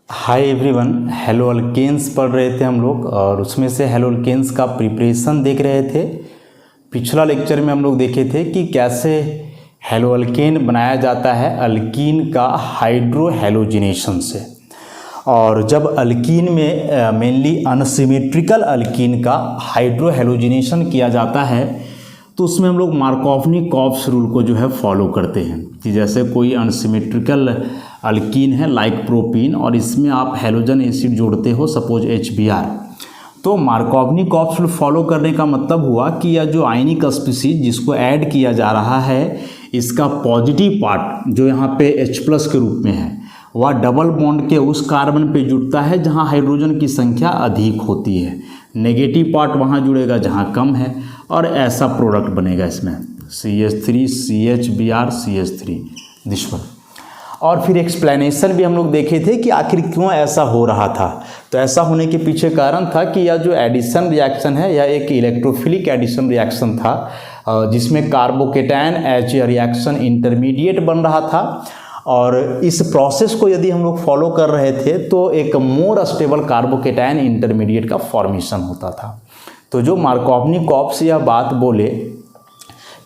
Hi everyone, hello alkanes पढ़ रहे थे हम लोग और उसमें से हेलो अल्केन्स का प्रिपरेशन देख रहे थे। पिछला लेक्चर में हम लोग देखे थे कि कैसे हेलो अल्केन बनाया जाता है अल्कीन का हाइड्रो हेलोजिनेशन से। और जब अल्कीन में मेनली अनसिमेट्रिकल अल्कीन का हाइड्रो हेलोजिनेशन किया जाता है तो उसमें हम लोग मार्कोव्नी-कॉप्स रूल को जो है फॉलो करते हैं कि जैसे कोई अनसिमेट्रिकल अल्कीन है लाइक प्रोपीन और इसमें आप हेलोजन एसिड जोड़ते हो सपोज HBr, तो मार्कोव्नी-कॉप्स रूल फॉलो करने का मतलब हुआ कि यह जो आयनिक स्पीसीज जिसको ऐड किया जा रहा है इसका पॉजिटिव पार्ट जो यहाँ पे H+ के रूप में है वह डबल बॉन्ड के उस कार्बन पे जुड़ता है जहाँ हाइड्रोजन की संख्या अधिक होती है, नेगेटिव पार्ट वहाँ जुड़ेगा जहाँ कम है और ऐसा प्रोडक्ट बनेगा इसमें CH3 CHBr CH3 this one. और फिर एक्सप्लेनेशन भी हम लोग देखे थे कि आखिर क्यों ऐसा हो रहा था। तो ऐसा होने के पीछे कारण था कि यह जो एडिशन रिएक्शन है यह एक इलेक्ट्रोफिलिक एडिशन रिएक्शन था जिसमें carbocation as a reaction intermediate बन रहा था और इस प्रोसेस को यदि हम लोग फॉलो कर रहे थे तो एक मोर स्टेबल कार्बोकेटायन इंटरमीडिएट का फॉर्मेशन होता था। तो जो मार्कोव्नी-कॉप्स यह बात बोले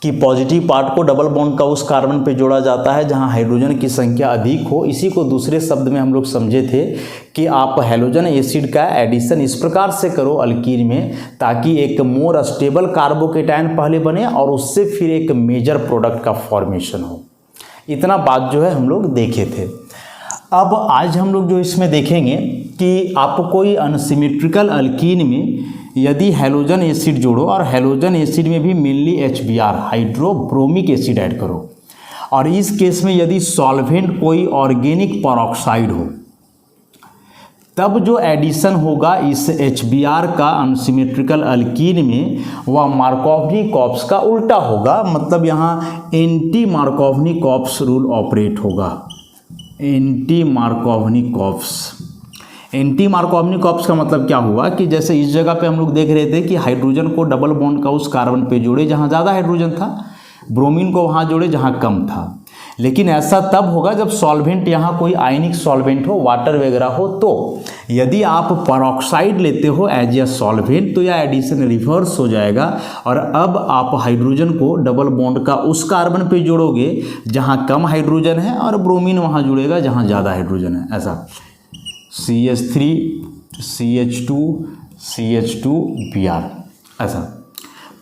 कि पॉजिटिव पार्ट को डबल बॉन्ड का उस कार्बन पे जोड़ा जाता है जहां हाइड्रोजन की संख्या अधिक हो, इसी को दूसरे शब्द में हम लोग समझे थे कि आप हेलोजन एसिड का एडिशन इस प्रकार से करो अल्कीन में ताकि एक मोर स्टेबल कार्बोकेटायन पहले बने और उससे फिर एक मेजर प्रोडक्ट का फॉर्मेशन हो। इतना बात जो है हम लोग देखे थे। अब आज हम लोग जो इसमें देखेंगे कि आपको कोई अनसिमेट्रिकल अल्कीन में यदि हेलोजन एसिड जोड़ो और हेलोजन एसिड में भी mainly HBr hydrobromic acid add करो और इस केस में यदि सॉल्वेंट कोई ऑर्गेनिक पेरोक्साइड हो तब जो एडिशन होगा इस HBr का अनसिमेट्रिकल अल्कीन में वह मार्कोव्नी-कॉप्स का उल्टा होगा, मतलब यहाँ एंटी मार्कोव्नी-कॉप्स रूल ऑपरेट होगा। एंटी मार्कोव्नी-कॉप्स का मतलब क्या हुआ कि जैसे इस जगह पे हम लोग देख रहे थे कि हाइड्रोजन को डबल बॉन्ड का उस कार्बन पे जोड़े जहाँ ज़्यादा हाइड्रोजन था, ब्रोमीन को वहाँ जोड़े जहाँ कम था। लेकिन ऐसा तब होगा जब सॉल्वेंट यहाँ कोई आयनिक सॉल्वेंट हो, वाटर वगैरह हो। तो यदि आप पेरोक्साइड लेते हो एज ए सॉल्वेंट तो यह एडिशन रिवर्स हो जाएगा और अब आप हाइड्रोजन को डबल बॉन्ड का उस कार्बन पे जोड़ोगे जहाँ कम हाइड्रोजन है और ब्रोमीन वहाँ जुड़ेगा जहाँ ज़्यादा हाइड्रोजन है। ऐसा CH3 CH2 CH2Br ऐसा।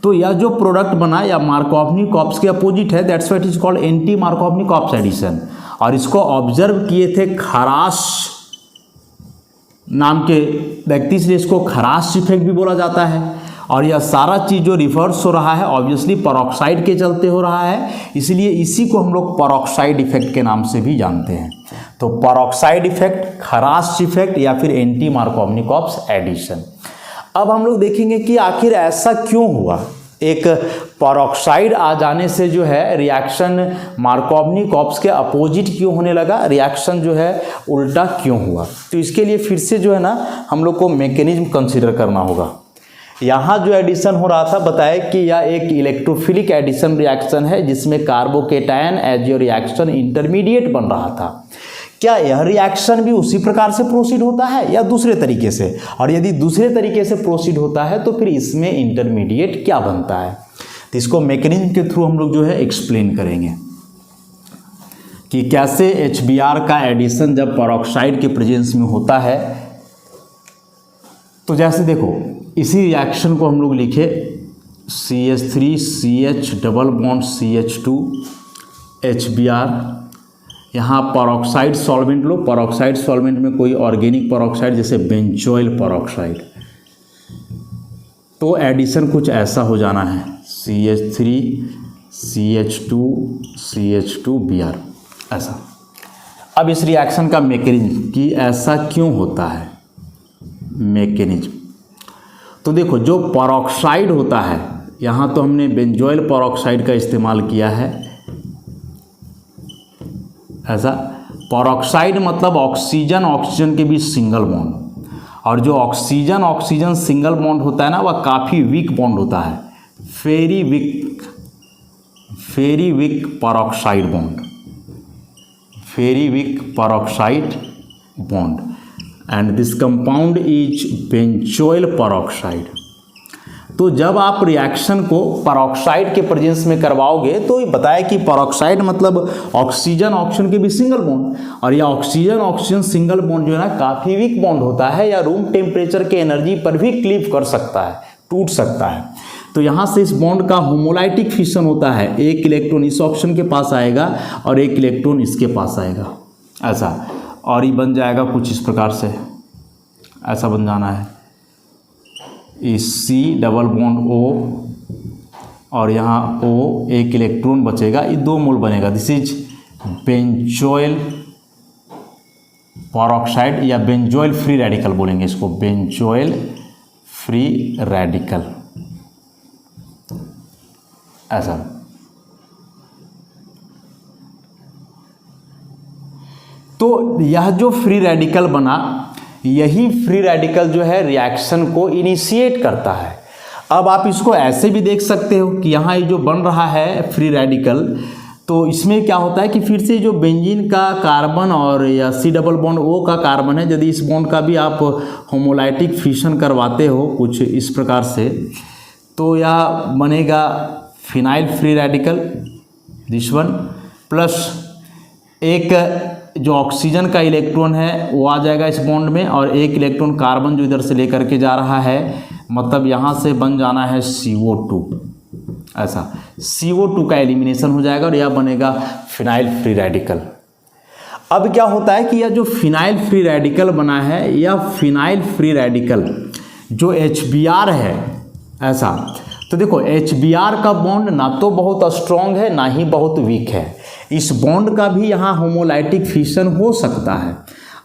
तो यह जो प्रोडक्ट बना या मार्कोव्नी-कॉप्स के अपोजिट है, that's what is called anti Markovnikov's addition. और इसको ऑब्जर्व किए थे खराश नाम के व्यक्ति से, इसको खराश इफेक्ट भी बोला जाता है। और यह सारा चीज़ जो रिवर्स हो रहा है ऑब्वियसली पेरोक्साइड के चलते हो रहा है, इसलिए इसी को हम लोग पेरोक्साइड इफेक्ट के नाम से भी जानते हैं। तो पेरोक्साइड इफेक्ट, खराश इफेक्ट या फिर एंटी मार्कोव्नी-कॉप्स एडिशन। अब हम लोग देखेंगे कि आखिर ऐसा क्यों हुआ, एक पेरोक्साइड आ जाने से जो है रिएक्शन मार्कोव्नी-कॉप्स के अपोजिट क्यों होने लगा, रिएक्शन जो है उल्टा क्यों हुआ। तो इसके लिए फिर से जो है ना हम लोग को मैकेनिज्म कंसीडर करना होगा। यहाँ जो एडिशन हो रहा था बताया कि यह एक इलेक्ट्रोफिलिक एडिशन रिएक्शन है जिसमें carbocation as a reaction intermediate बन रहा था। क्या यह रिएक्शन भी उसी प्रकार से प्रोसीड होता है या दूसरे तरीके से, और यदि दूसरे तरीके से प्रोसीड होता है तो फिर इसमें इंटरमीडिएट क्या बनता है। तो इसको मैकेनिज्म के थ्रू हम लोग जो है एक्सप्लेन करेंगे कि कैसे HBr का एडिशन जब पेरोक्साइड के प्रेजेंस में होता है। तो जैसे देखो इसी रिएक्शन को हम लोग लिखे CH3 CH double bond CH2 HBr। यहाँ पेरोक्साइड सॉल्वेंट लो, पेरोक्साइड सॉल्वेंट में कोई ऑर्गेनिक पेरोक्साइड जैसे बेंजोइल पेरोक्साइड, तो एडिशन कुछ ऐसा हो जाना है CH3 CH2 CH2Br ऐसा। अब इस रिएक्शन का मैकेनिज्म कि ऐसा क्यों होता है, मैकेनिज्म तो देखो जो पेरोक्साइड होता है यहाँ तो हमने बेंजोइल पेरोक्साइड का इस्तेमाल किया है ऐसा। पेरोक्साइड मतलब ऑक्सीजन ऑक्सीजन के बीच सिंगल बॉन्ड, और जो ऑक्सीजन ऑक्सीजन सिंगल बॉन्ड होता है ना वह काफ़ी वीक बॉन्ड होता है, very weak peroxide bond, very weak peroxide bond. And this compound is benzoyl peroxide. तो जब आप रिएक्शन को पेरोक्साइड के प्रेजेंस में करवाओगे तो ये बताया कि पेरोक्साइड मतलब ऑक्सीजन ऑक्सीजन के भी सिंगल बॉन्ड, और यह ऑक्सीजन ऑक्सीजन सिंगल बॉन्ड जो है ना काफ़ी वीक बॉन्ड होता है या रूम टेम्परेचर के एनर्जी पर भी क्लीव कर सकता है, टूट सकता है। तो यहाँ से इस बॉन्ड का होमोलाइटिक फिशन होता है, एक इलेक्ट्रॉन इस ऑप्शन के पास आएगा और एक इलेक्ट्रॉन इसके पास आएगा, ऐसा, और ये बन जाएगा कुछ इस प्रकार से, ऐसा बन जाना है, सी डबल बॉन्ड O और यहाँ O, एक इलेक्ट्रॉन बचेगा, ये 2 मोल बनेगा। दिस इज बेंजोइल पेरोक्साइड या बेंजोइल फ्री रेडिकल बोलेंगे इसको, बेंजोइल फ्री रेडिकल, ऐसा। तो यह जो फ्री रेडिकल बना, यही फ्री रेडिकल जो है रिएक्शन को इनिशिएट करता है। अब आप इसको ऐसे भी देख सकते हो कि यहाँ ये जो बन रहा है फ्री रेडिकल, तो इसमें क्या होता है कि फिर से जो बेंजीन का कार्बन और या सी डबल बॉन्ड O का कार्बन है, यदि इस बॉन्ड का भी आप होमोलाइटिक फिशन करवाते हो कुछ इस प्रकार से, तो यह बनेगा phenyl free radical, this one, plus एक जो ऑक्सीजन का इलेक्ट्रॉन है वो आ जाएगा इस बॉन्ड में, और एक इलेक्ट्रॉन कार्बन जो इधर से लेकर के जा रहा है, मतलब यहाँ से बन जाना है CO2, ऐसा, CO2 का एलिमिनेशन हो जाएगा और यह बनेगा फिनाइल फ्री रेडिकल। अब क्या होता है कि यह जो फिनाइल फ्री रेडिकल बना है, यह फिनाइल फ्री रेडिकल जो HBr है, ऐसा, तो देखो HBr का बॉन्ड ना तो बहुत स्ट्रॉन्ग है ना ही बहुत वीक है, इस बॉन्ड का भी यहाँ होमोलाइटिक फिशन हो सकता है,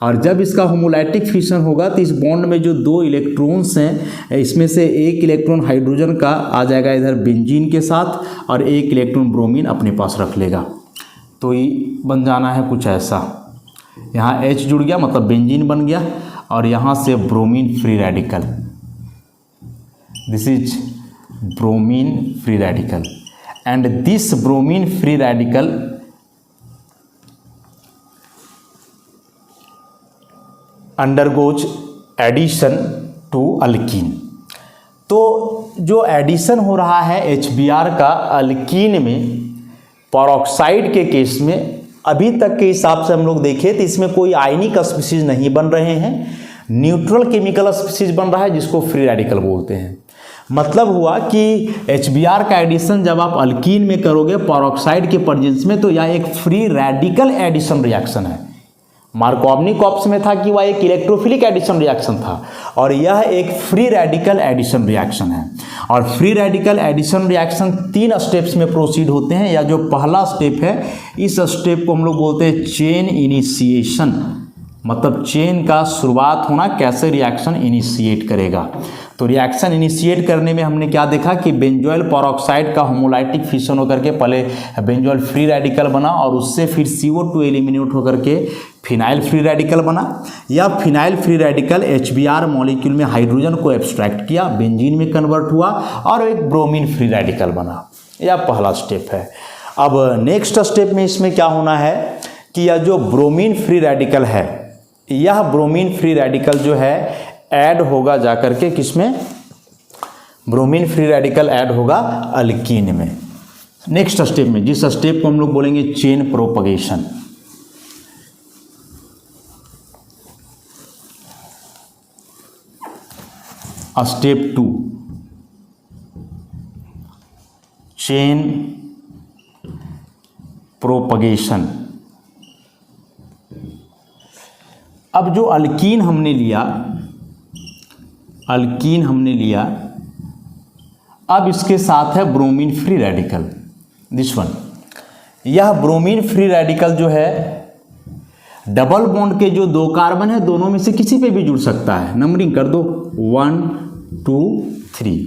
और जब इसका होमोलाइटिक फिशन होगा तो इस बॉन्ड में जो 2 इलेक्ट्रॉन्स हैं, इसमें से एक इलेक्ट्रॉन हाइड्रोजन का आ जाएगा इधर बेंजीन के साथ और एक इलेक्ट्रॉन ब्रोमीन अपने पास रख लेगा, तो ये बन जाना है कुछ ऐसा, यहाँ H जुड़ गया मतलब बेंजीन बन गया, और यहाँ से bromine free radical, this is bromine free radical, and this bromine free radical undergoes addition to alkene. तो जो एडिशन हो रहा है HBr का अल्कीन में पेरोक्साइड के केस में, अभी तक के हिसाब से हम लोग देखें तो इसमें कोई आयनिक स्पीसीज नहीं बन रहे हैं, न्यूट्रल केमिकल स्पीसीज बन रहा है जिसको फ्री रेडिकल बोलते हैं। मतलब हुआ कि HBr का एडिशन जब आप अल्कीन में करोगे पेरोक्साइड के प्रेजेंस में, तो यह एक फ्री रेडिकल एडिशन रिएक्शन है। मार्कोवनी कॉप्स में था कि वह एक इलेक्ट्रोफिलिक एडिशन रिएक्शन था, और यह एक फ्री रेडिकल एडिशन रिएक्शन है। और free radical addition reaction 3 steps में प्रोसीड होते हैं, या जो पहला स्टेप है, इस स्टेप को हम लोग बोलते हैं चेन इनिशिएशन, मतलब चेन का शुरुआत होना, कैसे रिएक्शन इनिशिएट करेगा। तो रिएक्शन इनिशिएट करने में हमने क्या देखा कि बेंजोइल पेरोक्साइड का होमोलाइटिक फिशन होकर के पहले बेंजोइल फ्री रेडिकल बना, और उससे फिर CO2 एलिमिनेट होकर के फिनाइल फ्री रेडिकल बना। या phenyl free radical HBr molecule में हाइड्रोजन को एब्स्ट्रैक्ट किया, बेंजीन में कन्वर्ट हुआ और एक ब्रोमीन फ्री रेडिकल बना। यह पहला स्टेप है। अब नेक्स्ट स्टेप में इसमें क्या होना है कि यह जो ब्रोमीन फ्री रेडिकल है, यह ब्रोमीन फ्री रेडिकल जो है ऐड होगा जाकर के किसमें, ब्रोमीन फ्री रेडिकल ऐड होगा अल्कीन में, नेक्स्ट स्टेप में, जिस स्टेप को हम लोग बोलेंगे chain propagation. Step 2 chain propagation. अब जो अल्कीन हमने लिया, अब इसके साथ है bromine free radical, this one. यह ब्रोमीन फ्री रेडिकल जो है डबल बॉन्ड के जो 2 कार्बन है, दोनों में से किसी पे भी जुड़ सकता है। नंबरिंग कर दो 1 2 3।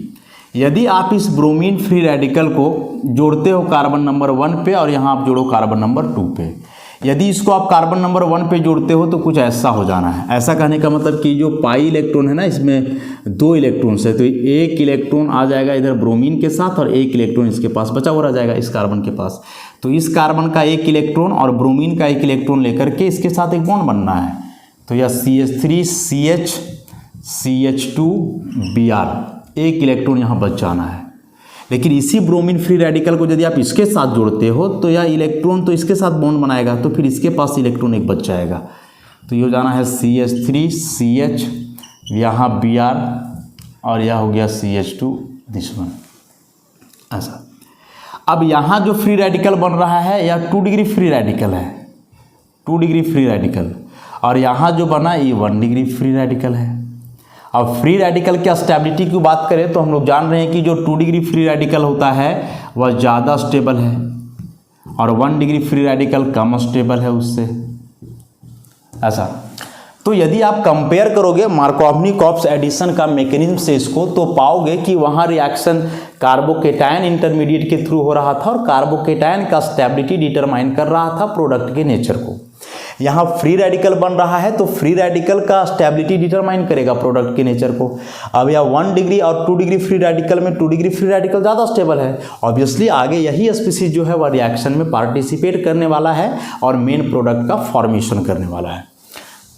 यदि आप इस ब्रोमीन फ्री रेडिकल को जोड़ते हो कार्बन नंबर 1 पे और यहाँ आप जोड़ो कार्बन नंबर 2 पे, यदि इसको आप कार्बन नंबर 1 पे जोड़ते हो तो कुछ ऐसा हो जाना है। ऐसा कहने का मतलब कि जो पाई इलेक्ट्रॉन है ना, इसमें 2 इलेक्ट्रॉन्स है, तो एक इलेक्ट्रॉन आ जाएगा इधर ब्रोमीन के साथ और एक इलेक्ट्रॉन इसके पास बचा हुआ रह जाएगा इस कार्बन के पास। तो इस कार्बन का एक इलेक्ट्रॉन और ब्रोमीन का एक इलेक्ट्रॉन लेकर के इसके साथ एक बॉन्ड बनना है। तो यह CH3CH2Br, एक इलेक्ट्रॉन यहाँ बच जाना है। लेकिन इसी ब्रोमीन फ्री रेडिकल को यदि आप इसके साथ जोड़ते हो तो यह इलेक्ट्रॉन तो इसके साथ बॉन्ड बनाएगा, तो फिर इसके पास इलेक्ट्रॉन एक बच जाएगा। तो ये हो जाना है CH3CH, यहाँ Br, और यह हो गया CH2 दिस वन। ऐसा अब यहाँ जो फ्री रेडिकल बन रहा है यह 2 डिग्री फ्री रेडिकल है, 2 डिग्री फ्री रेडिकल, और यहाँ जो बना ये 1 डिग्री फ्री रेडिकल है। अब फ्री रेडिकल की स्टेबिलिटी की बात करें तो हम लोग जान रहे हैं कि जो 2 डिग्री फ्री रेडिकल होता है वह ज़्यादा स्टेबल है और 1 डिग्री फ्री रेडिकल कम स्टेबल है उससे। ऐसा तो यदि आप कंपेयर करोगे मार्कोवनी-कॉप्स एडिशन का मैकेनिज्म से इसको, तो पाओगे कि वहाँ रिएक्शन कार्बोकेटायन इंटरमीडिएट के थ्रू हो रहा था और कार्बोकेटायन का स्टेबिलिटी डिटरमाइन कर रहा था प्रोडक्ट के नेचर को। यहाँ फ्री रेडिकल बन रहा है तो फ्री रेडिकल का स्टेबिलिटी डिटरमाइन करेगा प्रोडक्ट के नेचर को। अब यह 1 डिग्री और 2 डिग्री फ्री रेडिकल में 2 डिग्री फ्री रेडिकल ज़्यादा स्टेबल है। ऑब्वियसली आगे यही स्पीसीज जो है वह रिएक्शन में पार्टिसिपेट करने वाला है और मेन प्रोडक्ट का फॉर्मेशन करने वाला है।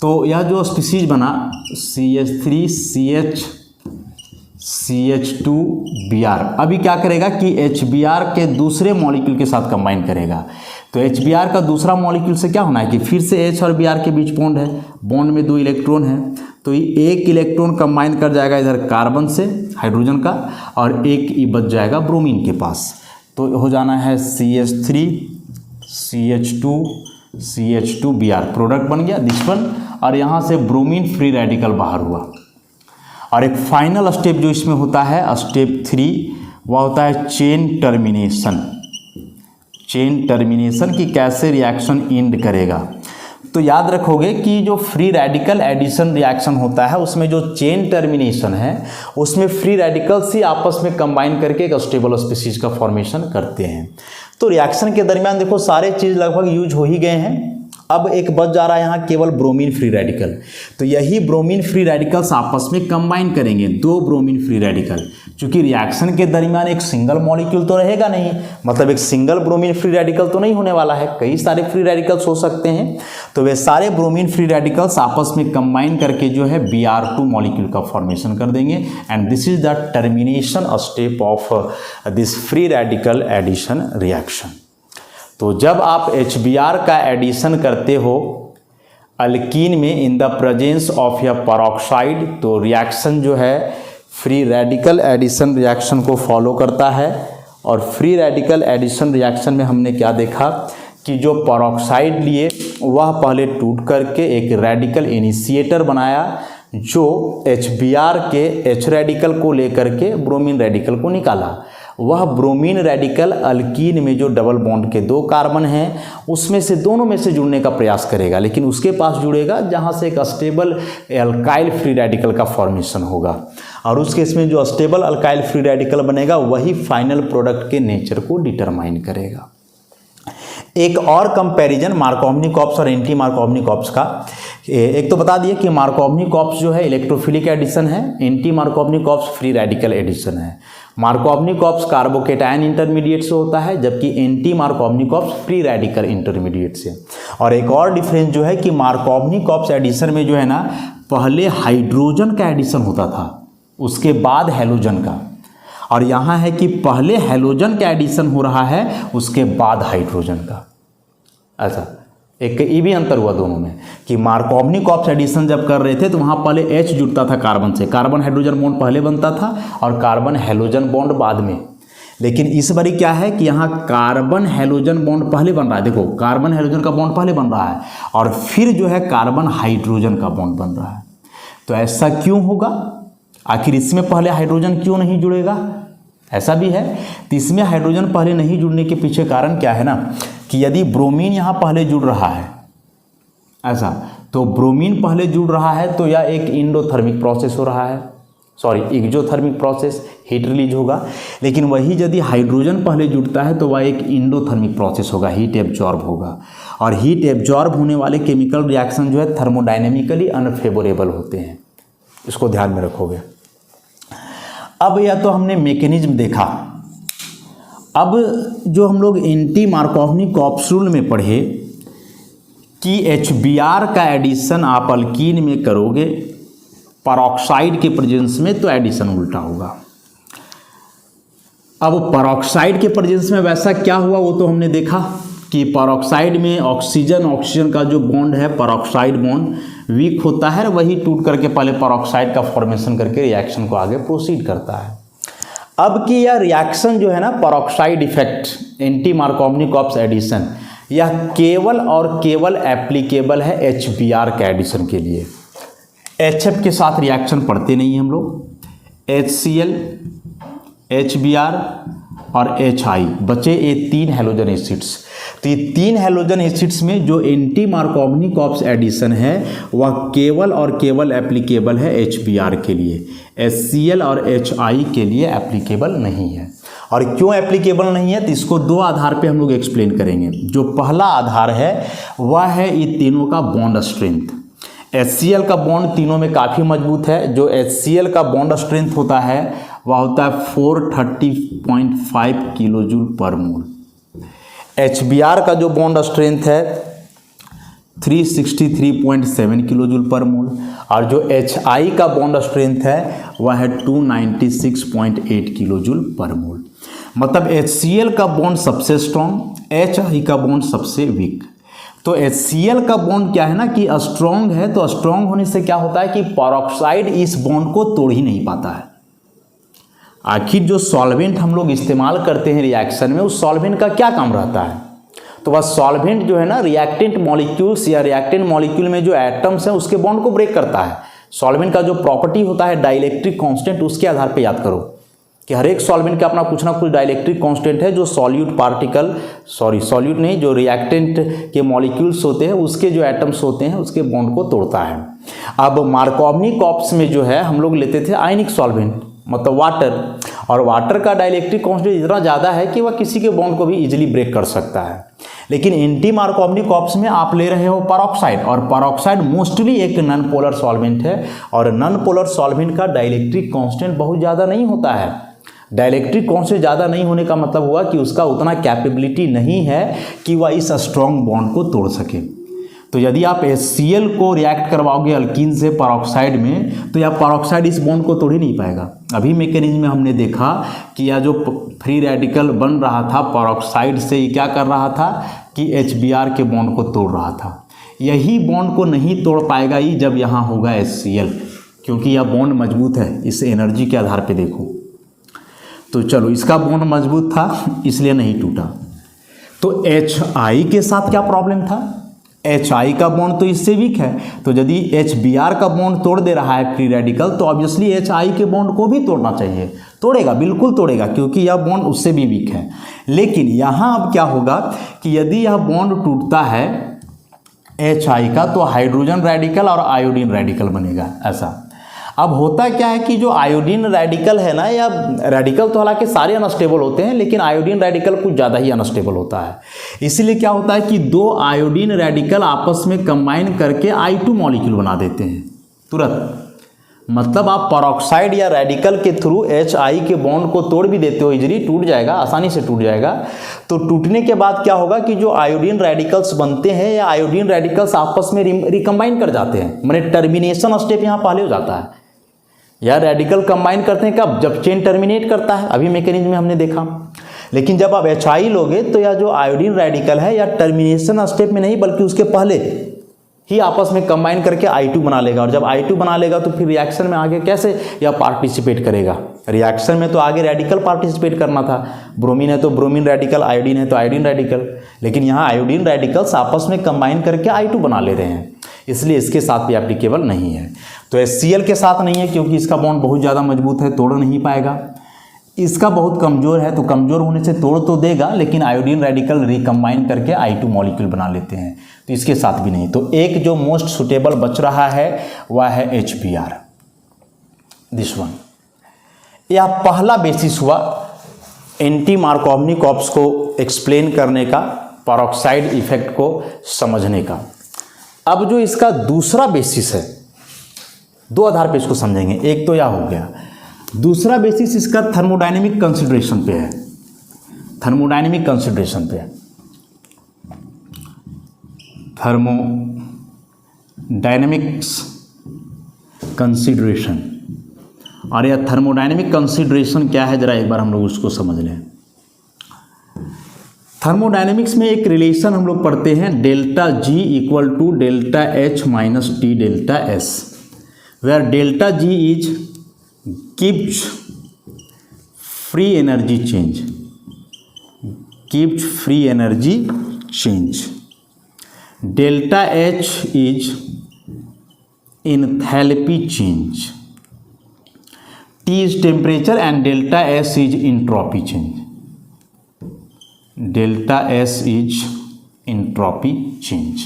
तो यह जो स्पीसीज बना CH3CH2Br, अभी क्या करेगा कि HBr के दूसरे मॉलिक्यूल के साथ कंबाइन करेगा। तो HBr का दूसरा मॉलिक्यूल से क्या होना है कि फिर से H और Br के बीच बॉन्ड है, बॉन्ड में 2 इलेक्ट्रॉन है, तो ये एक इलेक्ट्रॉन कंबाइन कर जाएगा इधर कार्बन से हाइड्रोजन का और एक ये बच जाएगा ब्रोमीन के पास। तो हो जाना है CH3CH2CH2Br, प्रोडक्ट बन गया दिस वन, और यहाँ से ब्रोमीन फ्री रेडिकल बाहर हुआ। और एक फाइनल स्टेप जो इसमें होता है स्टेप 3, वह होता है चेन टर्मिनेशन। चेन टर्मिनेशन की कैसे रिएक्शन एंड करेगा। तो याद रखोगे कि जो फ्री रेडिकल एडिशन रिएक्शन होता है उसमें जो चेन टर्मिनेशन है उसमें फ्री रेडिकल्स ही आपस में कंबाइन करके एक स्टेबल स्पीसीज का फॉर्मेशन करते हैं। तो रिएक्शन के दरमियान देखो सारे चीज़ लगभग यूज हो ही गए हैं। अब एक बच जा रहा है यहाँ केवल ब्रोमीन फ्री रेडिकल। तो यही ब्रोमीन फ्री रेडिकल्स आपस में कंबाइन करेंगे, 2 ब्रोमीन फ्री रेडिकल। क्योंकि रिएक्शन के दरमियान एक सिंगल मॉलिक्यूल तो रहेगा नहीं, मतलब एक सिंगल ब्रोमीन फ्री रेडिकल तो नहीं होने वाला है, कई सारे फ्री रेडिकल्स हो सकते हैं। तो वे सारे ब्रोमीन फ्री रेडिकल्स आपस में कंबाइन करके जो है Br2 मॉलिक्यूल का फॉर्मेशन कर देंगे। And this is the termination step of this free radical addition reaction. तो जब आप HBr का एडिशन करते हो अल्कीन में इन द प्रेजेंस ऑफ या पेरोक्साइड, तो रिएक्शन जो है फ्री रेडिकल एडिशन रिएक्शन को फॉलो करता है। और फ्री रेडिकल एडिशन रिएक्शन में हमने क्या देखा कि जो पेरोक्साइड लिए वह पहले टूट करके एक रेडिकल इनिशिएटर बनाया जो HBr के H रेडिकल को लेकर के ब्रोमीन रेडिकल को निकाला। वह ब्रोमीन रेडिकल अल्कीन में जो डबल बॉन्ड के 2 कार्बन हैं उसमें से दोनों में से जुड़ने का प्रयास करेगा, लेकिन उसके पास जुड़ेगा जहां से एक स्टेबल अल्काइल फ्री रेडिकल का फॉर्मेशन होगा। और उस केस में जो स्टेबल अल्काइल फ्री रेडिकल बनेगा वही फाइनल प्रोडक्ट के नेचर को डिटरमाइन करेगा। एक और कंपैरिजन मार्कोवनी-कॉप्स और एंटी मार्कोवनी-कॉप्स का, एक तो बता दिए कि मार्कोवनी-कॉप्स जो है इलेक्ट्रोफिलिक एडिशन है, एंटी मार्कोवनी-कॉप्स फ्री रेडिकल एडिशन है। मार्कोवनी-कॉप्स कार्बोकेटायन इंटरमीडिएट से होता है जबकि एंटी मार्कोवनी-कॉप्स फ्री रेडिकल इंटरमीडिएट से। और एक और डिफरेंस जो है कि मार्कोवनी-कॉप्स एडिशन में जो है ना पहले हाइड्रोजन का एडिशन होता था उसके बाद हैलोजन का, और यहाँ है कि पहले हैलोजन का एडिशन हो रहा है उसके बाद हाइड्रोजन का। ऐसा एक ये भी अंतर हुआ दोनों में कि मार्कोवनी-कॉप्स एडिशन जब कर रहे थे तो वहाँ पहले H जुड़ता था कार्बन से, कार्बन हाइड्रोजन बॉन्ड पहले बनता था और कार्बन हैलोजन बॉन्ड बाद में। लेकिन इस बारी क्या है कि यहाँ कार्बन हैलोजन बॉन्ड पहले बन रहा है। देखो कार्बन हैलोजन का बॉन्ड पहले बन रहा है और फिर जो है कार्बन हाइड्रोजन का बॉन्ड बन रहा है। तो ऐसा क्यों होगा? आखिर इसमें पहले हाइड्रोजन क्यों नहीं जुड़ेगा? ऐसा भी है। तो इसमें हाइड्रोजन पहले नहीं जुड़ने के पीछे कारण क्या है ना कि यदि ब्रोमीन यहाँ पहले जुड़ रहा है ऐसा, तो ब्रोमीन पहले जुड़ रहा है तो यह एक इंडोथर्मिक प्रोसेस हो रहा है, sorry exothermic process, heat release होगा। लेकिन वही यदि हाइड्रोजन पहले जुड़ता है तो वह एक इंडोथर्मिक प्रोसेस होगा, हीट एब्जॉर्ब होगा। और हीट एब्जॉर्ब होने वाले केमिकल रिएक्शन जो है थर्मोडायनेमिकली अनफेवरेबल होते हैं, इसको ध्यान में रखोगे। अब यह तो हमने मैकेनिज्म देखा। अब जो हम लोग एंटी मार्कोवनी-कॉप्स रूल में पढ़े कि HBr का एडिशन आप अल्कीन में करोगे परऑक्साइड के प्रेजेंस में तो एडिशन उल्टा होगा। अब परऑक्साइड के प्रेजेंस में वैसा क्या हुआ वो तो हमने देखा कि परऑक्साइड में ऑक्सीजन का जो बॉन्ड है परऑक्साइड बॉन्ड वीक होता है, वही टूट करके पहले परऑक्साइड का फॉर्मेशन करके रिएक्शन को आगे प्रोसीड करता है। अब कि यह रिएक्शन जो है ना परऑक्साइड इफेक्ट एंटी मार्कोवनी-कॉप्स एडिशन, यह केवल और केवल एप्लीकेबल है HBr के एडिशन के लिए। HF के साथ रिएक्शन पढ़ते नहीं हम लोग, HCl, HBr और HI बचे ये 3 हैलोजन एसिड्स। तो ये 3 हैलोजन एसिड्स में जो एंटी मार्कोवनी-कॉप्स एडिशन है वह केवल और केवल एप्लीकेबल है HBr के लिए, HCl और HI के लिए एप्लीकेबल नहीं है। और क्यों एप्लीकेबल नहीं है तो इसको 2 आधार पे हम लोग एक्सप्लेन करेंगे। जो पहला आधार है वह है ये तीनों का बॉन्ड स्ट्रेंथ। HCl का बॉन्ड तीनों में काफ़ी मजबूत है। जो HCl का बॉन्ड स्ट्रेंथ होता है वह होता है 430.5 किलोजूल पर मोल। HBr का जो बॉन्ड स्ट्रेंथ है 363.7 किलोजूल पर मोल और जो HI का बॉन्ड स्ट्रेंथ है वह है 296.8 किलोजूल पर मोल। मतलब HCl का बॉन्ड सबसे स्ट्रॉन्ग, HI का बॉन्ड सबसे वीक। तो HCl का बॉन्ड क्या है ना कि स्ट्रॉन्ग है, तो स्ट्रॉन्ग होने से क्या होता है कि परऑक्साइड इस बॉन्ड को तोड़ ही नहीं पाता है। आखिर जो सॉल्वेंट हम लोग इस्तेमाल करते हैं रिएक्शन में, उस सॉल्वेंट का क्या काम रहता है? तो वह सॉल्वेंट जो है ना रिएक्टेंट मॉलिक्यूल्स या रिएक्टेंट मॉलिक्यूल में जो एटम्स हैं उसके बॉन्ड को ब्रेक करता है। सॉल्वेंट का जो प्रॉपर्टी होता है डाइलेक्ट्रिक कांस्टेंट, उसके आधार पे याद करो कि हर एक सॉल्वेंट का अपना कुछ ना कुछ डाइलेक्ट्रिक कांस्टेंट है जो सॉल्यूट नहीं, जो रिएक्टेंट के मॉलिक्यूल्स होते हैं उसके जो एटम्स होते हैं उसके बॉन्ड को तोड़ता है। अब मार्कोवनी-कॉप्स में जो है हम लोग लेते थे आयनिक सॉल्वेंट, मतलब वाटर, और वाटर का डाइलेक्ट्रिक कांस्टेंट इतना ज़्यादा है कि वह किसी के बॉन्ड को भी इजीली ब्रेक कर सकता है। लेकिन एंटी मार्कोवनी-कॉप्स में आप ले रहे हो परऑक्साइड, और परऑक्साइड मोस्टली एक नॉन पोलर सॉल्वेंट है और नॉन पोलर सॉल्वेंट का डाइलेक्ट्रिक कांस्टेंट बहुत ज़्यादा नहीं होता है। डाइलेक्ट्रिक कांस्टेंट ज़्यादा नहीं होने का मतलब हुआ कि उसका उतना कैपेबिलिटी नहीं है कि वह इस स्ट्रॉन्ग बॉन्ड को तोड़ सके। तो यदि आप HCl को रिएक्ट करवाओगे अल्कीन से परऑक्साइड में तो यह परऑक्साइड इस बॉन्ड को तोड़ ही नहीं पाएगा। अभी मैकेनिज्म में हमने देखा कि यह जो फ्री रेडिकल बन रहा था परऑक्साइड से, ये क्या कर रहा था कि HBr के बॉन्ड को तोड़ रहा था। यही बॉन्ड को नहीं तोड़ पाएगा ही जब यहाँ होगा HCl, क्योंकि यह बॉन्ड मजबूत है। इस एनर्जी के आधार पर देखो तो चलो, इसका बॉन्ड मजबूत था इसलिए नहीं टूटा। तो HI के साथ क्या प्रॉब्लम था? HI का बॉन्ड तो इससे वीक है, तो यदि HBr का बॉन्ड तोड़ दे रहा है फ्री रेडिकल तो ऑब्वियसली HI के बॉन्ड को भी तोड़ना चाहिए। तोड़ेगा, बिल्कुल तोड़ेगा, क्योंकि यह बॉन्ड उससे भी वीक है। लेकिन यहाँ अब क्या होगा कि यदि यह बॉन्ड टूटता है HI का तो हाइड्रोजन रेडिकल और आयोडीन रेडिकल बनेगा। ऐसा अब होता क्या है कि जो आयोडीन रेडिकल है ना, या रेडिकल तो हालांकि सारे अनस्टेबल होते हैं लेकिन आयोडीन रेडिकल कुछ ज़्यादा ही अनस्टेबल होता है। इसीलिए क्या होता है कि 2 आयोडीन रेडिकल आपस में कंबाइन करके I2 मॉलिक्यूल बना देते हैं तुरंत। मतलब आप परऑक्साइड या रेडिकल के थ्रू HI के बॉन्ड को तोड़ भी देते हो, इजीली टूट जाएगा, आसानी से टूट जाएगा। तो टूटने के बाद क्या होगा कि जो आयोडीन रेडिकल्स बनते हैं या आयोडीन रेडिकल्स आपस में रिकम्बाइन कर जाते हैं, माने टर्मिनेशन स्टेप यहाँ पहले हो जाता है। या रेडिकल कंबाइन करते हैं कब? जब चेन टर्मिनेट करता है, अभी मैकेनिज्म में हमने देखा। लेकिन जब आप HI लोगे तो यह जो आयोडीन रेडिकल है या टर्मिनेशन स्टेप में नहीं बल्कि उसके पहले ही आपस में कंबाइन करके I2 बना लेगा, और जब I2 बना लेगा तो फिर रिएक्शन में आगे कैसे यह पार्टिसिपेट करेगा? रिएक्शन में तो आगे रेडिकल पार्टिसिपेट करना था, ब्रोमीन है तो ब्रोमीन रेडिकल, आयोडीन है तो आयोडीन रेडिकल, लेकिन यहाँ आयोडीन रेडिकल्स आपस में कंबाइन करके I2 बना ले रहे हैं, इसलिए इसके साथ भी एप्लीकेबल नहीं है। तो HCl के साथ नहीं है क्योंकि इसका बॉन्ड बहुत ज़्यादा मजबूत है, तोड़ नहीं पाएगा। इसका बहुत कमज़ोर है तो कमज़ोर होने से तोड़ तो देगा, लेकिन आयोडीन रेडिकल रिकम्बाइन करके I2 मॉलिक्यूल बना लेते हैं, तो इसके साथ भी नहीं। तो एक जो मोस्ट सुटेबल बच रहा है वह है HBr, दिस वन। यह पहला बेसिस हुआ एंटी मार्कोवनी-कॉप्स को एक्सप्लेन करने का, परऑक्साइड इफेक्ट को समझने का। अब जो इसका दूसरा बेसिस है, 2 आधार पे इसको समझेंगे। एक तो यह हो गया, दूसरा बेसिस इसका थर्मोडायनेमिक कंसिडरेशन पे है। थर्मोडायनेमिक कंसिडरेशन पे है थर्मोडायनेमिक्स कंसीडरेशन। और यह थर्मोडायनेमिक कंसीडरेशन क्या है, जरा एक बार हम लोग उसको समझ लें। थर्मोडायनेमिक्स में एक रिलेशन हम लोग पढ़ते हैं, delta G equal to delta H minus T delta S, where delta G is gives free energy change, gives free energy change, delta H is enthalpy change, T is temperature and delta S is entropy change, delta S is entropy change।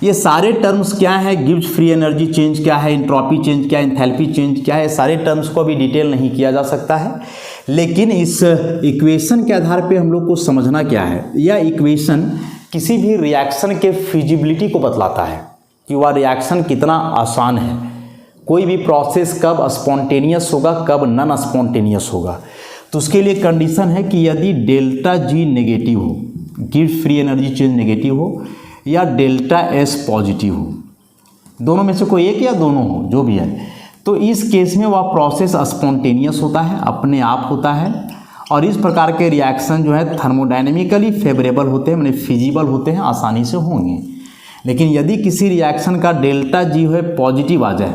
ये सारे terms क्या है, gives free energy change क्या है, entropy change क्या है, enthalpy change क्या है, सारे टर्म्स को अभी डिटेल नहीं किया जा सकता है, लेकिन इस इक्वेशन के आधार पे हम लोग को समझना क्या है, यह इक्वेशन किसी भी रिएक्शन के फिजिबिलिटी को बतलाता है कि वह रिएक्शन कितना आसान है, कोई भी प्रोसेस कब स्पॉन्टेनियस होगा कब नॉन स्पॉन्टेनियस होगा। तो उसके लिए कंडीशन है कि यदि डेल्टा जी नेगेटिव हो, gives free energy change negative हो, या डेल्टा एस पॉजिटिव हो, दोनों में से कोई एक या दोनों हो, जो भी है, तो इस केस में वह प्रोसेस स्पॉन्टेनियस होता है, अपने आप होता है। और इस प्रकार के रिएक्शन जो है थर्मोडायनेमिकली फेवरेबल होते हैं, माने फिजिबल होते हैं, आसानी से होंगे। लेकिन यदि किसी रिएक्शन का डेल्टा जी है पॉजिटिव आ जाए,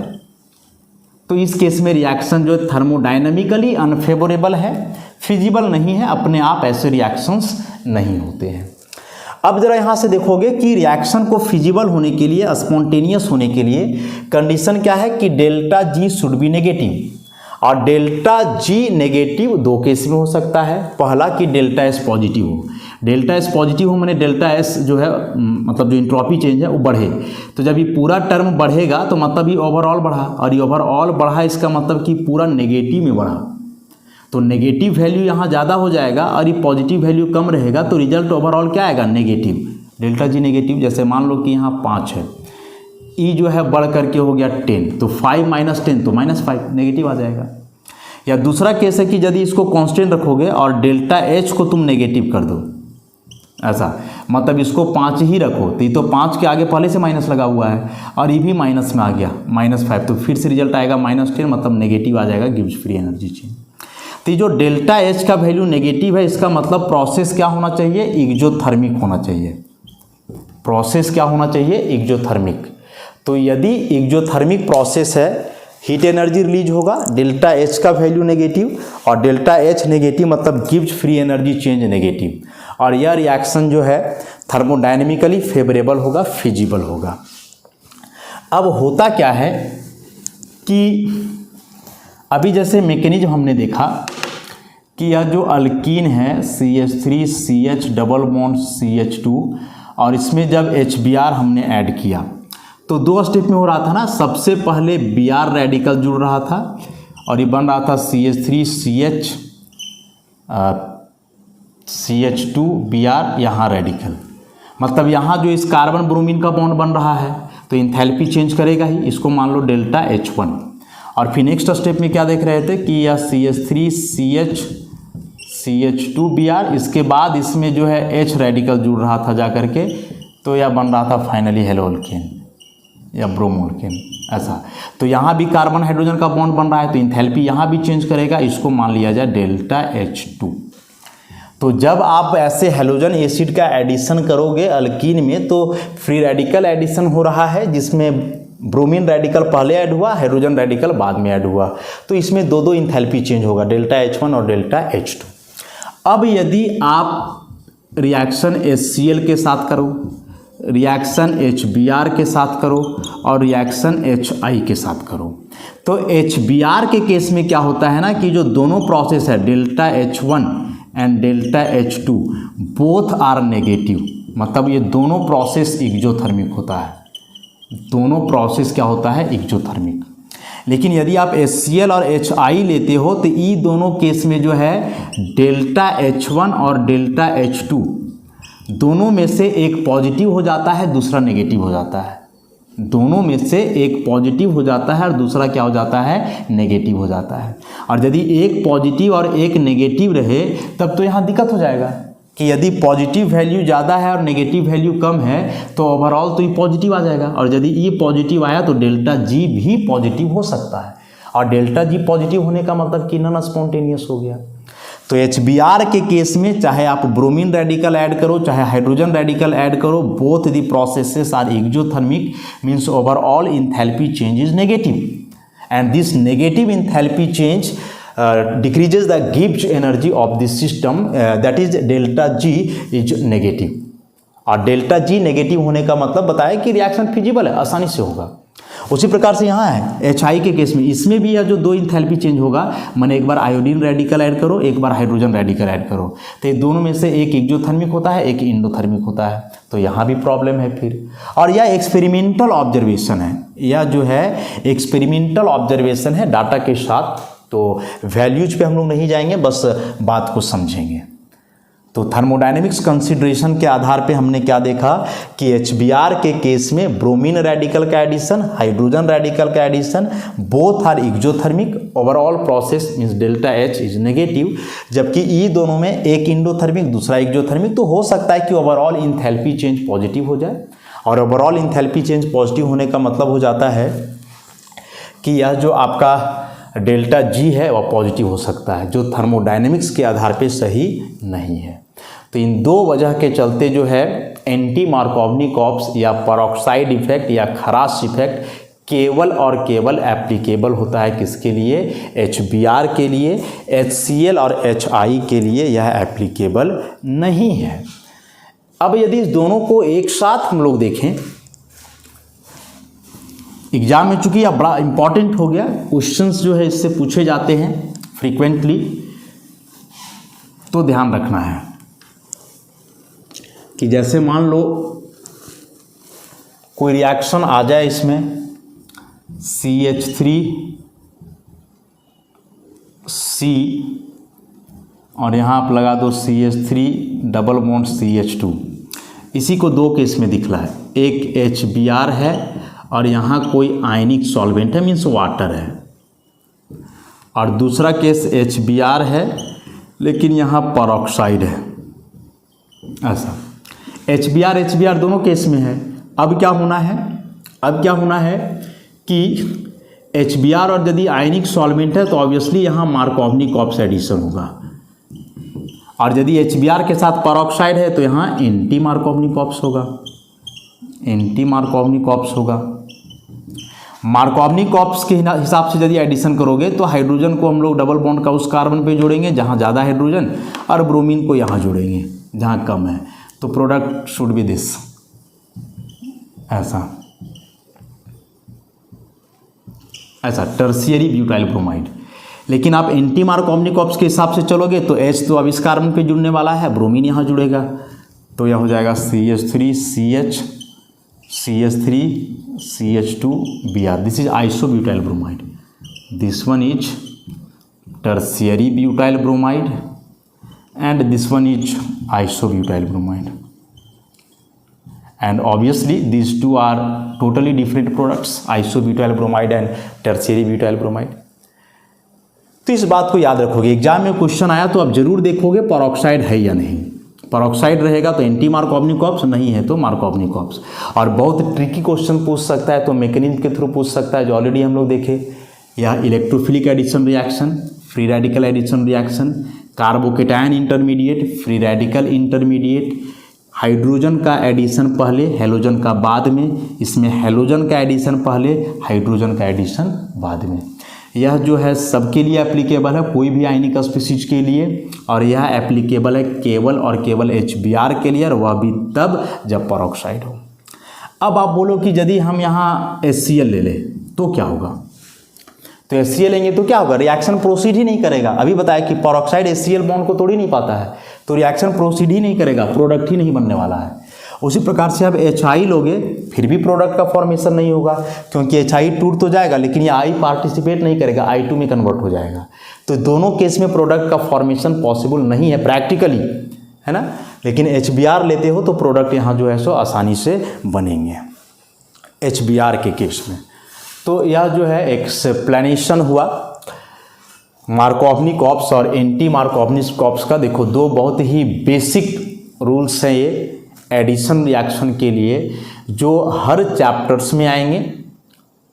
तो इस केस में रिएक्शन जो है थर्मोडायनेमिकली अनफेवरेबल है, फिजिबल नहीं है, अपने आप ऐसे रिएक्शंस नहीं होते हैं। अब जरा यहाँ से देखोगे कि रिएक्शन को फिजिबल होने के लिए, स्पॉन्टेनियस होने के लिए कंडीशन क्या है कि delta G should be negative, और डेल्टा जी नेगेटिव दो केस में हो सकता है। पहला कि डेल्टा एस पॉजिटिव हो, डेल्टा एस पॉजिटिव हो माने डेल्टा एस जो है मतलब जो एंट्रोपी चेंज है वो बढ़े, तो जब ये पूरा टर्म बढ़ेगा तो मतलब ये ओवरऑल बढ़ा, और ये ओवरऑल बढ़ा इसका मतलब कि पूरा नेगेटिव में बढ़ा, तो नेगेटिव वैल्यू यहाँ ज़्यादा हो जाएगा और ये पॉजिटिव वैल्यू कम रहेगा, तो रिजल्ट ओवरऑल क्या आएगा, नेगेटिव। डेल्टा जी नेगेटिव, जैसे मान लो कि यहाँ 5 है, ई जो है बढ़ करके हो गया 10, तो 5 माइनस 10 तो -5, नेगेटिव आ जाएगा। या दूसरा केस है कि यदि इसको कांस्टेंट रखोगे और डेल्टा एच को तुम नेगेटिव कर दो, ऐसा मतलब इसको 5 ही रखो, तो ये तो 5 के आगे पहले से माइनस लगा हुआ है और ये भी माइनस में आ गया -5, तो फिर से रिजल्ट आएगा -10, मतलब नेगेटिव आ जाएगा, गिव्स फ्री एनर्जी चेंज। तो ये जो डेल्टा एच का वैल्यू नेगेटिव है, इसका मतलब प्रोसेस क्या होना चाहिए, एक्सोथर्मिक होना चाहिए। प्रोसेस क्या होना चाहिए, एक्सोथर्मिक। तो यदि एक्सोथर्मिक प्रोसेस है, हीट एनर्जी रिलीज होगा, डेल्टा एच का वैल्यू नेगेटिव, और डेल्टा एच नेगेटिव मतलब gives free energy change negative, और यह रिएक्शन जो है थर्मोडायनेमिकली फेवरेबल होगा, फिजिबल होगा। अब होता क्या है कि अभी जैसे मैकेनिज्म हमने देखा कि यह जो अल्कीन है CH3 CH double bond CH2, और इसमें जब HBr हमने ऐड किया तो 2 स्टेप में हो रहा था ना। सबसे पहले Br रेडिकल जुड़ रहा था और ये बन रहा था CH3 CH CH2 Br, यहाँ रेडिकल, मतलब यहाँ जो इस कार्बन ब्रोमीन का बॉन्ड बन रहा है तो एंथैल्पी चेंज करेगा ही, इसको मान लो डेल्टा H1। और फिर नेक्स्ट स्टेप में क्या देख रहे थे कि यह CH3 CH CH2 Br, इसके बाद इसमें जो है H रेडिकल जुड़ रहा था जा करके, तो यह बन रहा था फाइनली हेलोअल्केन या ब्रोमोअल्केन, ऐसा। तो यहाँ भी कार्बन हाइड्रोजन का बॉन्ड बन रहा है तो एंथैल्पी यहाँ भी चेंज करेगा, इसको मान लिया जाए डेल्टा H2। तो जब आप ऐसे हेलोजन एसिड का एडिशन करोगे अल्कीन में तो फ्री रेडिकल एडिशन हो रहा है, जिसमें ब्रोमीन रेडिकल पहले ऐड हुआ, हाइड्रोजन रेडिकल बाद में ऐड हुआ, तो इसमें दो एंथैल्पी चेंज होगा, डेल्टा H1 और डेल्टा H2। अब यदि आप रिएक्शन HCl के साथ करो, रिएक्शन HBr के साथ करो और रिएक्शन HI के साथ करो, तो HBr के केस में क्या होता है ना कि जो दोनों प्रोसेस है delta H1 and delta H2 both are negative, मतलब ये दोनों प्रोसेस एक्सोथर्मिक होता है, दोनों प्रोसेस क्या होता है, एक्सोथर्मिक। लेकिन यदि आप HCl और HI लेते हो तो ये दोनों केस में जो है डेल्टा H1 और डेल्टा H2 दोनों में से एक पॉजिटिव हो जाता है, दूसरा नेगेटिव हो जाता है, दोनों में से एक पॉजिटिव हो जाता है और दूसरा क्या हो जाता है, नेगेटिव हो जाता है। और यदि एक पॉजिटिव और एक नेगेटिव रहे तब तो यहाँ दिक्कत हो जाएगा, कि यदि पॉजिटिव वैल्यू ज़्यादा है और नेगेटिव वैल्यू कम है तो ओवरऑल तो ये पॉजिटिव आ जाएगा, और यदि ये पॉजिटिव आया तो डेल्टा जी भी पॉजिटिव हो सकता है, और डेल्टा जी पॉजिटिव होने का मतलब कि नॉन स्पॉन्टेनियस हो गया। तो HBr के केस में चाहे आप ब्रोमीन रेडिकल ऐड करो चाहे हाइड्रोजन रेडिकल ऐड करो, both the processes are exothermic, means overall enthalpy change is negative, and this negative enthalpy change decreases the Gibbs energy of the system, that is delta G is negative, और delta G negative होने का मतलब बताया कि reaction feasible है, आसानी से होगा। उसी प्रकार से यहाँ है HI के केस में, इसमें भी यह जो दो इंथैल्पी चेंज होगा, मैंने एक बार आयोडीन रेडिकल ऐड करो एक बार हाइड्रोजन रेडिकल ऐड करो, तो ये दोनों में से एक एक्सोथर्मिक होता है एक इंडोथर्मिक होता है, तो यहाँ भी प्रॉब्लम है फिर। और यह एक्सपेरिमेंटल ऑब्जर्वेशन है, यह जो है एक्सपेरिमेंटल ऑब्जर्वेशन है डाटा के साथ, तो वैल्यूज पे हम लोग नहीं जाएंगे, बस बात को समझेंगे। तो थर्मोडायनेमिक्स कंसीडरेशन के आधार पे हमने क्या देखा कि HBr के केस में ब्रोमीन रेडिकल का एडिशन हाइड्रोजन रेडिकल का addition both are exothermic, overall process means delta H is negative, जबकि ई दोनों में एक इंडोथर्मिक दूसरा एक्सोथर्मिक, तो हो सकता है कि ओवरऑल इंथैल्पी चेंज पॉजिटिव हो जाए, और ओवरऑल इंथैल्पी चेंज पॉजिटिव होने का मतलब हो जाता है कि यह जो आपका डेल्टा जी है वह पॉजिटिव हो सकता है, जो थर्मोडायनेमिक्स के आधार पे सही नहीं है। तो इन दो वजह के चलते जो है एंटी मार्कोवनी-कॉप्स या पेरोक्साइड इफेक्ट या खराश इफेक्ट केवल और केवल एप्लीकेबल होता है किसके लिए, HBr के लिए, HCl और HI के लिए यह एप्लीकेबल नहीं है। अब यदि इस दोनों को एक साथ हम लोग देखें, एग्जाम में चूंकि यह बड़ा इंपॉर्टेंट हो गया, क्वेश्चंस जो है इससे पूछे जाते हैं फ्रीक्वेंटली, तो ध्यान रखना है कि जैसे मान लो कोई रिएक्शन आ जाए इसमें CH3 C और यहाँ आप लगा दो CH3 डबल बॉन्ड CH2, इसी को दो केस में दिखला है, एक HBr है और यहाँ कोई आयनिक सॉल्वेंट है मीन्स वाटर है, और दूसरा केस HBr है लेकिन यहाँ पेरोक्साइड है, ऐसा HBr दोनों केस में है। अब क्या होना है, अब क्या होना है कि HBr और यदि आयनिक सॉल्वेंट है तो ऑब्वियसली यहाँ मार्कोवनी-कॉप्स एडिशन होगा, और यदि HBr के साथ पेरोक्साइड है तो यहाँ एंटी मार्कोवनी-कॉप्स होगा, एंटी मार्कोवनी-कॉप्स होगा। मार्कोवनी-कॉप्स के हिसाब से यदि एडिशन करोगे तो हाइड्रोजन को हम लोग डबल बॉन्ड का उस कार्बन पे जोड़ेंगे जहाँ ज़्यादा हाइड्रोजन, और ब्रोमीन को यहाँ जोड़ेंगे जहाँ कम है, तो प्रोडक्ट शुड बी दिस, ऐसा ऐसा टर्शियरी ब्यूटाइल ब्रोमाइड। लेकिन आप एंटी मार्कोवनी-कॉप्स के हिसाब से चलोगे तो H तो अब इस कार्बन पे जुड़ने वाला है, ब्रोमीन यहाँ जुड़ेगा, तो यह हो जाएगा CH3 CH CH3 CH2 Br, this is isobutyl bromide, this one is tertiary butyl bromide and this one is isobutyl bromide, and obviously these two are totally different products, isobutyl bromide and tertiary butyl bromide। तो इस बात को याद रखोगे, exam में question आया तो आप जरूर देखोगे पेरोक्साइड है या नहीं, पेरोक्साइड रहेगा तो एंटी मार्कोवनी-कॉप्स, नहीं है तो मार्कोवनी-कॉप्स। और बहुत ट्रिकी क्वेश्चन पूछ सकता है तो मैकेनिज्म के थ्रू पूछ सकता है, जो ऑलरेडी हम लोग देखे, यह electrophilic addition reaction, free radical addition reaction, carbocation intermediate, free radical intermediate, hydrogen का एडिशन पहले हैलोजन का बाद में, इसमें हैलोजन का एडिशन पहले हाइड्रोजन का एडिशन बाद में। यह जो है सबके लिए एप्लीकेबल है, कोई भी आयनिक स्पीशीज के लिए, और यह एप्लीकेबल है केवल और केवल HBr के लिए, और वह भी तब जब पेरोक्साइड हो। अब आप बोलो कि यदि हम यहाँ HCl ले लें तो क्या होगा, तो HCl लेंगे तो क्या होगा, रिएक्शन प्रोसीड ही नहीं करेगा। अभी बताया कि पेरोक्साइड HCl बॉन्ड को तोड़ ही नहीं पाता है, तो रिएक्शन प्रोसीड ही नहीं करेगा, प्रोडक्ट ही नहीं बनने वाला है। उसी प्रकार से अब HI लोगे फिर भी प्रोडक्ट का फॉर्मेशन नहीं होगा, क्योंकि HI टूट तो जाएगा लेकिन ये I पार्टिसिपेट नहीं करेगा, I2 में कन्वर्ट हो जाएगा। तो दोनों केस में प्रोडक्ट का फॉर्मेशन पॉसिबल नहीं है प्रैक्टिकली, है ना। लेकिन HBr लेते हो तो प्रोडक्ट यहाँ जो है सो आसानी से बनेंगे HBr के केस में। तो यह जो है एक्सप्लेनेशन हुआ मार्कोवनी-कॉप्स और एंटी मार्कोवनी-कॉप्स का। देखो दो बहुत ही बेसिक रूल्स हैं ये एडिशन रिएक्शन के लिए, जो हर चैप्टर्स में आएंगे।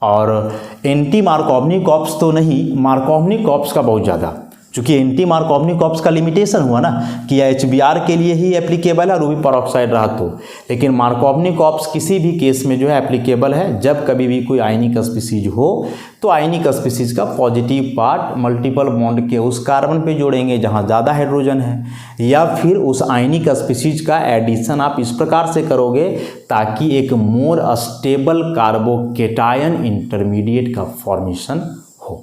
और एंटी मार्कोवनी कॉप्स तो नहीं, मार्कोवनी कॉप्स का बहुत ज़्यादा, चूँकि एंटी मार्कोवनी कॉप्स का लिमिटेशन हुआ ना कि यह HBr के लिए ही एप्लीकेबल है, रूबी परऑक्साइड रहा तो। लेकिन मार्कोवनी कॉप्स किसी भी केस में जो है एप्लीकेबल है, जब कभी भी कोई आयनिक स्पीसीज हो तो आयनिक स्पीसीज का पॉजिटिव पार्ट मल्टीपल बॉन्ड के उस कार्बन पे जोड़ेंगे जहाँ ज़्यादा हाइड्रोजन है, या फिर उस आयनिक स्पीसीज का एडिशन आप इस प्रकार से करोगे ताकि एक मोर स्टेबल कार्बोकेटायन इंटरमीडिएट का फॉर्मेशन हो।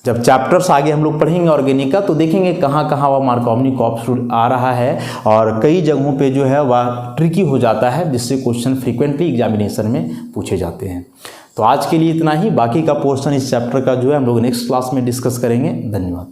जब चैप्टर्स आगे हम लोग पढ़ेंगे ऑर्गेनिक का तो देखेंगे कहाँ कहाँ वह मार्कोवनी कॉप्स आ रहा है, और कई जगहों पे जो है वह ट्रिकी हो जाता है, जिससे क्वेश्चन फ्रीक्वेंटली एग्जामिनेशन में पूछे जाते हैं। तो आज के लिए इतना ही, बाकी का पोर्शन इस चैप्टर का जो है हम लोग नेक्स्ट क्लास में डिस्कस करेंगे। धन्यवाद।